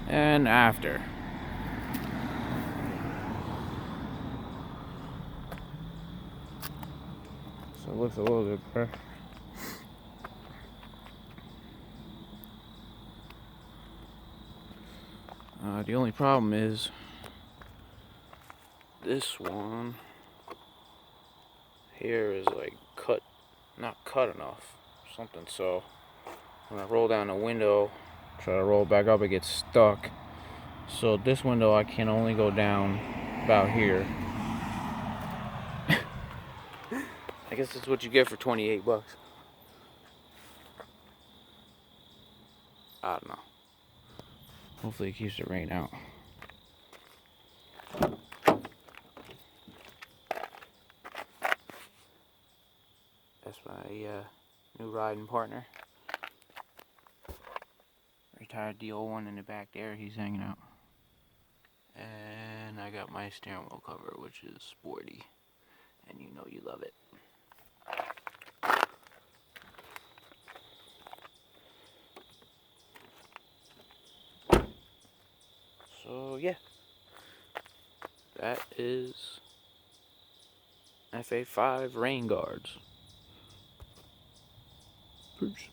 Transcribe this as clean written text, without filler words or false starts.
and after. So it looks a little bit better. The only problem is this one here is like not cut enough, something. So when I roll down the window, try to roll it back up, it gets stuck. So this window I can only go down about here. I guess that's what you get for 28 bucks. I don't know. Hopefully it keeps the rain out. That's my new riding partner. Retired the old one in the back there. He's hanging out. And I got my steering wheel cover, which is sporty. And you know you love it. So yeah. That is FA5 rain guards. Peace.